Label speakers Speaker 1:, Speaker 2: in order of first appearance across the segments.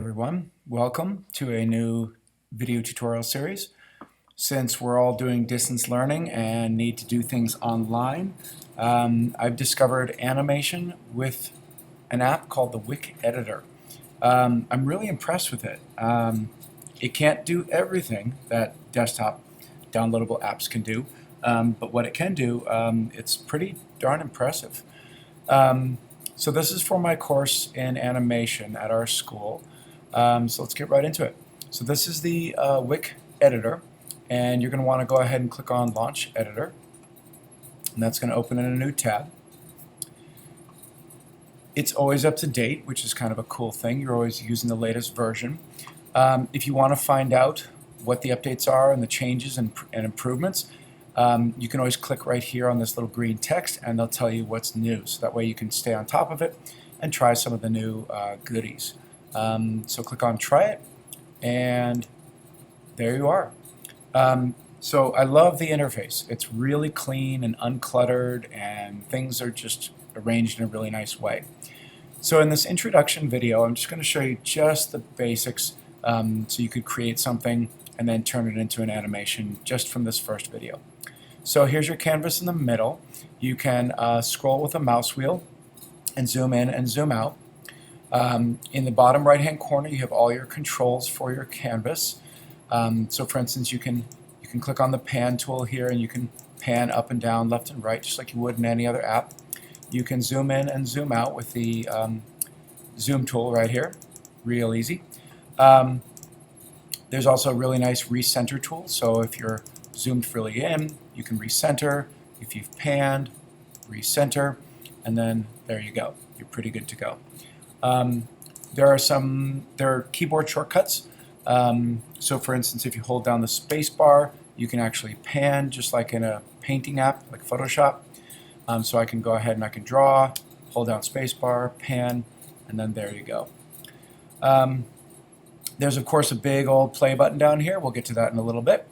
Speaker 1: Everyone, welcome to a new video tutorial series. Since we're all doing distance learning and need to do things online, I've discovered animation with an app called the Wick editor. I'm really impressed with it. It can't do everything that desktop downloadable apps can do, but what it can do, it's pretty darn impressive. So this is for my course in animation at our school. So let's get right into it. So this is the Wick editor, and you're going to want to go ahead and click on Launch Editor, and that's going to open in a new tab. It's always up to date, which is kind of a cool thing. You're always using the latest version. If you want to find out what the updates are and the changes and improvements, you can always click right here on this little green text and they'll tell you what's new. So that way you can stay on top of it and try some of the new goodies. So click on Try It, and there you are. So I love the interface. It's really clean and uncluttered, and things are just arranged in a really nice way. So in this introduction video, I'm just going to show you just the basics so you could create something and then turn it into an animation just from this first video. So here's your canvas in the middle. You can scroll with a mouse wheel and zoom in and zoom out. In the bottom right hand corner you have all your controls for your canvas. So for instance, you can click on the pan tool here and you can pan up and down, left and right, just like you would in any other app. You can zoom in and zoom out with the zoom tool right here, real easy. There's also a really nice recenter tool, so if you're zoomed really in, you can recenter. If you've panned, recenter, and then there you go. You're pretty good to go. There are keyboard shortcuts. So for instance, if you hold down the space bar, you can actually pan just like in a painting app like Photoshop. So I can go ahead and I can draw, hold down space bar, pan, and then there you go. There's of course a big old play button down here. We'll get to that in a little bit.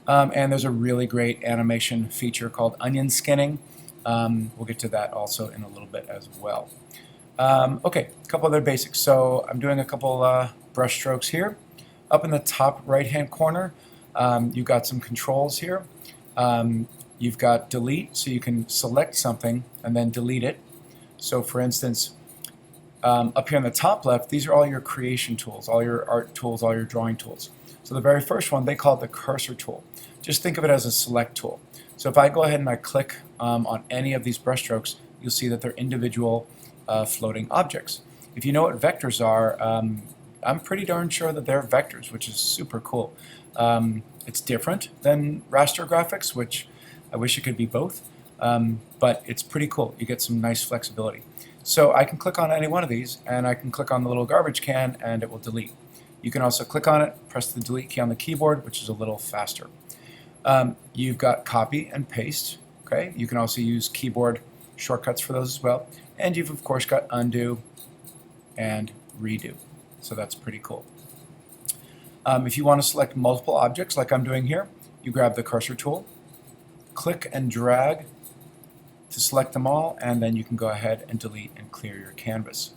Speaker 1: And there's a really great animation feature called onion skinning. We'll get to that also in a little bit as well. Okay, a couple other basics. So I'm doing a couple brush strokes here. Up in the top right hand corner, you've got some controls here. You've got delete, so you can select something and then delete it. So for instance, up here in the top left, these are all your creation tools, all your art tools, all your drawing tools. So the very first one, they call it the cursor tool. Just think of it as a select tool. So if I go ahead and I click on any of these brush strokes, you'll see that they're individual floating objects. If you know what vectors are, I'm pretty darn sure that they're vectors, which is super cool. It's different than raster graphics, which I wish it could be both, but it's pretty cool. You get some nice flexibility. So I can click on any one of these, and I can click on the little garbage can, and it will delete. You can also click on it, press the delete key on the keyboard, which is a little faster. You've got copy and paste. Okay, you can also use keyboard shortcuts for those as well. And you've of course got undo and redo. So that's pretty cool. If you want to select multiple objects like I'm doing here, you grab the cursor tool, click and drag to select them all, and then you can go ahead and delete and clear your canvas.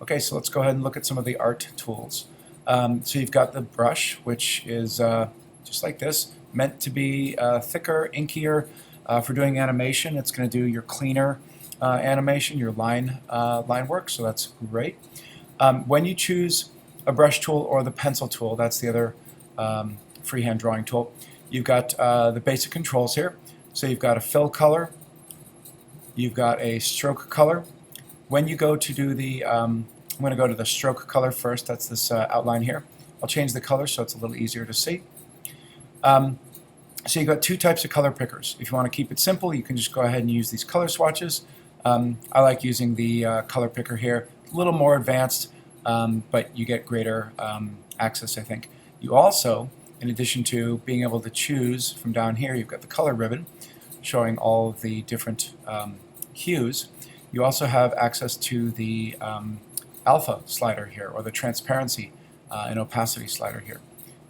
Speaker 1: Okay, so let's go ahead and look at some of the art tools. So you've got the brush, which is just like this, meant to be thicker, inkier for doing animation. It's going to do your cleaner animation, your line work, so that's great. When you choose a brush tool or the pencil tool, that's the other freehand drawing tool, you've got the basic controls here. So you've got a fill color, you've got a stroke color. When you go to do the, I'm going to go to the stroke color first, that's this outline here. I'll change the color so it's a little easier to see. So you've got two types of color pickers. If you want to keep it simple, you can just go ahead and use these color swatches. I like using the color picker here, a little more advanced, but you get greater access, I think. You also, in addition to being able to choose from down here, you've got the color ribbon showing all of the different hues. You also have access to the alpha slider here, or the transparency and opacity slider here.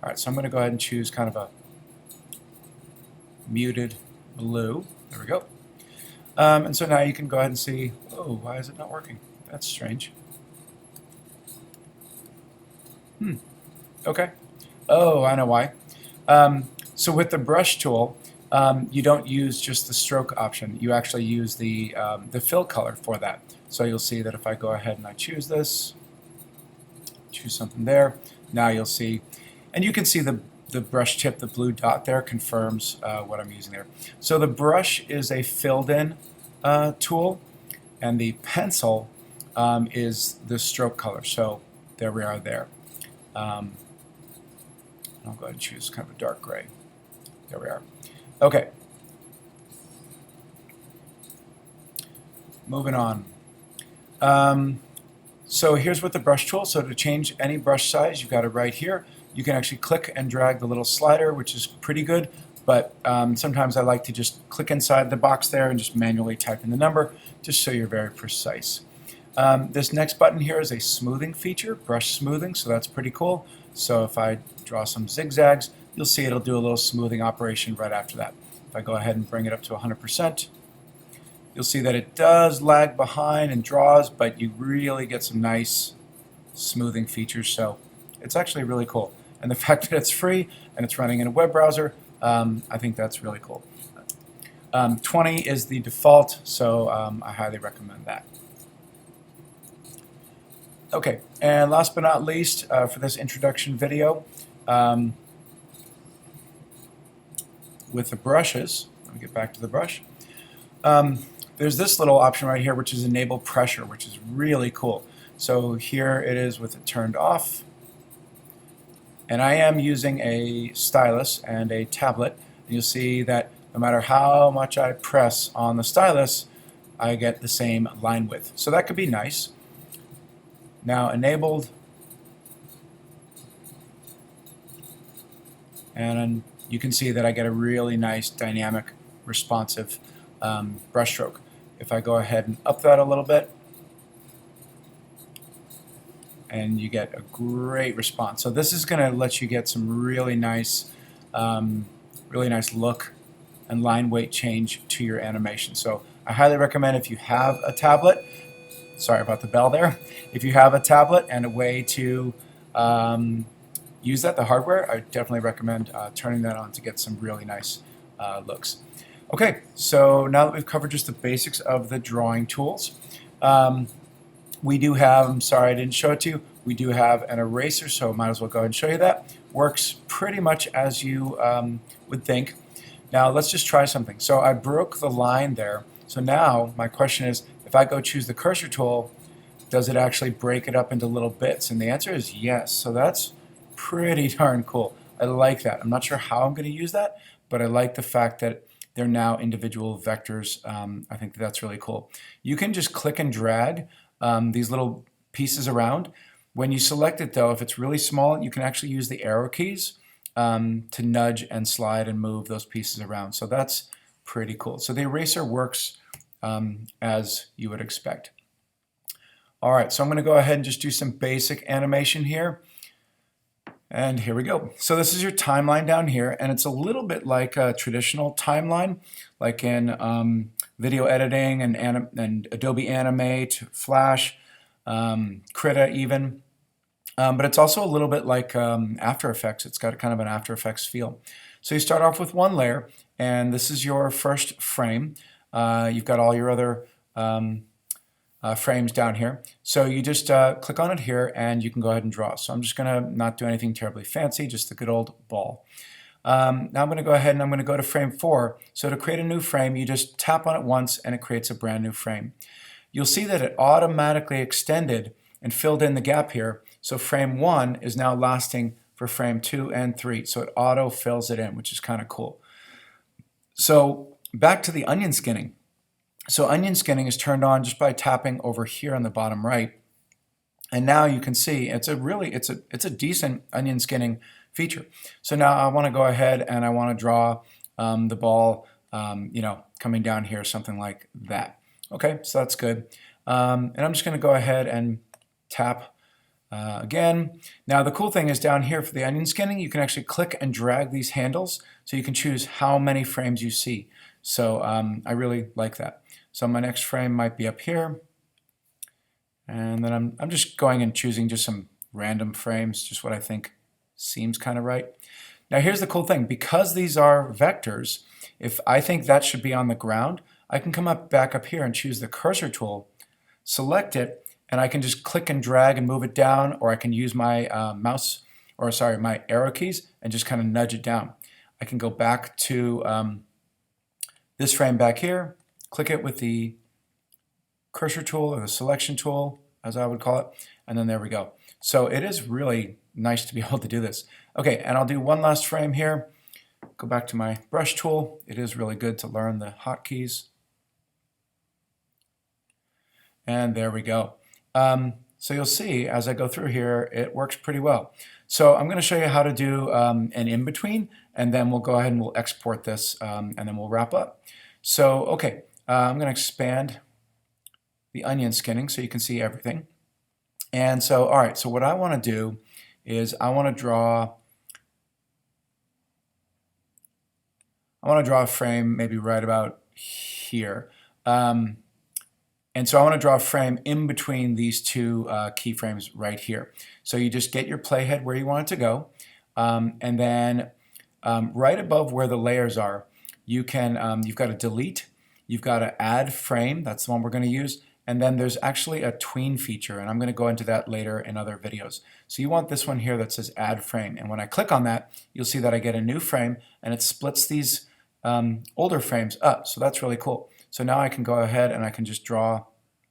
Speaker 1: All right, so I'm going to go ahead and choose kind of a muted blue. There we go. And so now you can go ahead and see, oh, why is it not working? That's strange. Okay. Oh, I know why. So with the brush tool, you don't use just the stroke option. You actually use the fill color for that. So you'll see that if I go ahead and I choose this, choose something there, now you'll see, and you can see the brush tip, the blue dot there confirms what I'm using there. So the brush is a filled in tool, and the pencil is the stroke color. So there we are there. I'll go ahead and choose kind of a dark gray. There we are. Okay. Moving on. So here's with the brush tool. So to change any brush size, you've got it right here. You can actually click and drag the little slider, which is pretty good, but sometimes I like to just click inside the box there and just manually type in the number, just so you're very precise. This next button here is a smoothing feature, brush smoothing, so that's pretty cool. So if I draw some zigzags, you'll see it'll do a little smoothing operation right after that. If I go ahead and bring it up to 100%, you'll see that it does lag behind and draws, but you really get some nice smoothing features, so it's actually really cool. And the fact that it's free and it's running in a web browser, I think that's really cool. 20 is the default, so I highly recommend that. Okay, and last but not least, for this introduction video, with the brushes, let me get back to the brush. There's this little option right here, which is enable pressure, which is really cool. So here it is with it turned off. And I am using a stylus and a tablet. And you'll see that no matter how much I press on the stylus, I get the same line width. So that could be nice. Now enabled. And you can see that I get a really nice dynamic responsive brushstroke. If I go ahead and up that a little bit, and you get a great response. So this is going to let you get some really nice look and line weight change to your animation. So I highly recommend, if you have a tablet, sorry about the bell there, if you have a tablet and a way to use that, the hardware, I definitely recommend turning that on to get some really nice looks. Okay, so now that we've covered just the basics of the drawing tools, we do have, I'm sorry I didn't show it to you, we do have an eraser, so might as well go ahead and show you that. Works pretty much as you would think. Now let's just try something. So I broke the line there, so now my question is, if I go choose the cursor tool, does it actually break it up into little bits? And the answer is yes, so that's pretty darn cool. I like that. I'm not sure how I'm going to use that, but I like the fact that they're now individual vectors. I think that's really cool. You can just click and drag these little pieces around. When you select it though, if it's really small, you can actually use the arrow keys to nudge and slide and move those pieces around. So that's pretty cool. So the eraser works as you would expect. All right, so I'm going to go ahead and just do some basic animation here. And here we go. So this is your timeline down here, and it's a little bit like a traditional timeline, like in video editing and Adobe Animate, Flash, Krita even. But it's also a little bit like After Effects. It's got kind of an After Effects feel. So you start off with one layer, and this is your first frame. You've got all your other frames down here. So you just click on it here and you can go ahead and draw. So I'm just going to not do anything terribly fancy, just the good old ball. Now I'm going to go ahead and I'm going to go to frame 4. So to create a new frame, you just tap on it once and it creates a brand new frame. You'll see that it automatically extended and filled in the gap here. So frame 1 is now lasting for frame 2 and 3. So it auto fills it in, which is kind of cool. So back to the onion skinning. So onion skinning is turned on just by tapping over here on the bottom right. And now you can see it's a decent onion skinning feature. So now I want to go ahead and I want to draw the ball, coming down here, something like that. Okay, so that's good. And I'm just going to go ahead and tap again. Now the cool thing is down here for the onion skinning, you can actually click and drag these handles so you can choose how many frames you see. So I really like that. So my next frame might be up here. And then I'm just going and choosing just some random frames, just what I think seems kind of right. Now here's the cool thing, because these are vectors, if I think that should be on the ground, I can come back up here and choose the cursor tool, select it, and I can just click and drag and move it down, or I can use my my arrow keys and just kind of nudge it down. I can go back to this frame back here, click it with the cursor tool or the selection tool, as I would call it, and then there we go. So it is really nice to be able to do this. Okay, and I'll do one last frame here. Go back to my brush tool. It is really good to learn the hotkeys. And there we go. So you'll see as I go through here, it works pretty well. So I'm going to show you how to do an in-between, and then we'll go ahead and we'll export this, and then we'll wrap up. So, okay, I'm going to expand the onion skinning so you can see everything. And so, all right, so what I want to do is I want to draw a frame maybe right about here. And so I want to draw a frame in between these two keyframes right here. So you just get your playhead where you want it to go, and then right above where the layers are, you can you've got to delete, you've got to add frame, that's the one we're going to use, and then there's actually a tween feature, and I'm going to go into that later in other videos. So you want this one here that says add frame, and when I click on that, you'll see that I get a new frame, and it splits these older frames up, so that's really cool. So now I can go ahead and I can just draw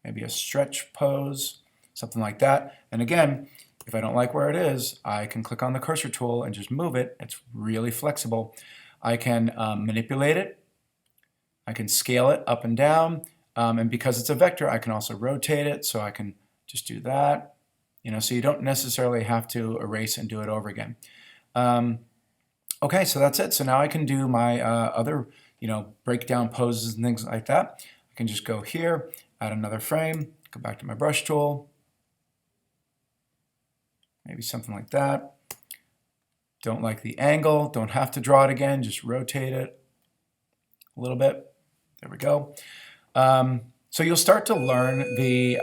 Speaker 1: maybe a stretch pose, something like that. And again, if I don't like where it is, I can click on the cursor tool and just move it. It's really flexible. I can manipulate it. I can scale it up and down. And because it's a vector, I can also rotate it. So I can just do that. You know, so you don't necessarily have to erase and do it over again. Okay, so that's it. So now I can do my other, breakdown poses and things like that. I can just go here, add another frame, go back to my brush tool, maybe something like that. Don't like the angle, don't have to draw it again, just rotate it a little bit. There we go. So you'll start to learn the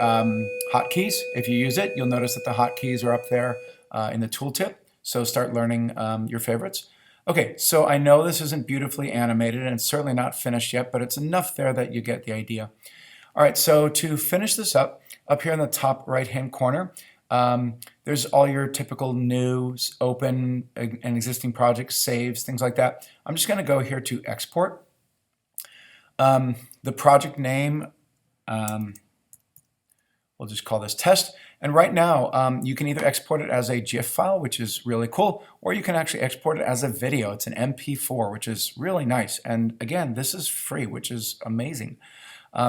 Speaker 1: hotkeys. If you use it, you'll notice that the hotkeys are up there in the tooltip. So start learning your favorites. Okay, so I know this isn't beautifully animated and it's certainly not finished yet, but it's enough there that you get the idea. All right, so to finish this up here in the top right-hand corner, there's all your typical new, open, and existing projects, saves, things like that. I'm just going to go here to export. The project name, we'll just call this test. And right now, you can either export it as a GIF file, which is really cool, or you can actually export it as a video. It's an MP4, which is really nice. And again, this is free, which is amazing.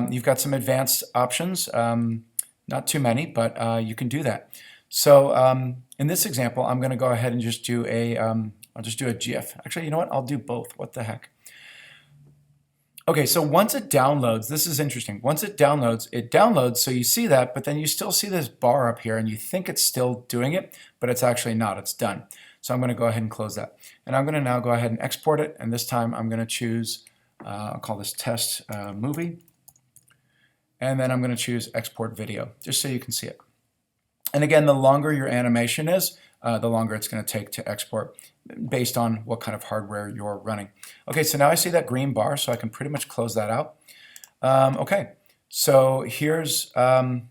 Speaker 1: You've got some advanced options, not too many, but you can do that. So in this example, I'm going to go ahead and just do I'll just do a GIF. Actually, you know what? I'll do both. What the heck? Okay, so once it downloads, this is interesting. Once it downloads, so you see that, but then you still see this bar up here, and you think it's still doing it, but it's actually not. It's done. So I'm going to go ahead and close that. And I'm going to now go ahead and export it, and this time I'm going to choose, I'll call this test movie, and then I'm going to choose export video, just so you can see it. And again, the longer your animation is, the longer it's going to take to export based on what kind of hardware you're running. Okay, so now I see that green bar, so I can pretty much close that out. Okay, so here's, I've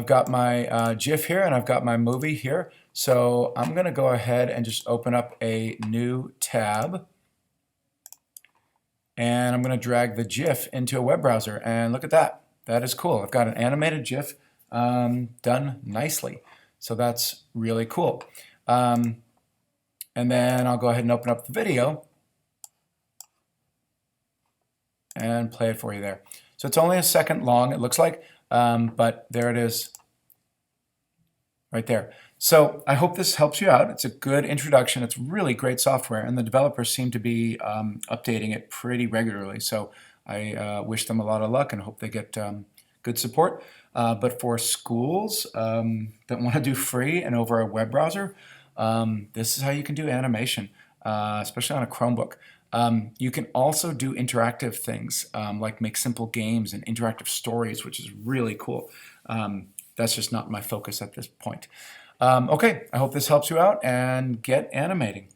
Speaker 1: got my GIF here and I've got my movie here. So I'm going to go ahead and just open up a new tab. And I'm going to drag the GIF into a web browser. And look at that. That is cool. I've got an animated GIF done nicely. So that's really cool. And then I'll go ahead and open up the video and play it for you there. So it's only a second long, it looks like, but there it is right there. So I hope this helps you out. It's a good introduction. It's really great software, and the developers seem to be updating it pretty regularly. So I wish them a lot of luck and hope they get good support. But for schools that want to do free and over a web browser, this is how you can do animation, especially on a Chromebook. You can also do interactive things like make simple games and interactive stories, which is really cool. that's just not my focus at this point. Okay, I hope this helps you out, and get animating.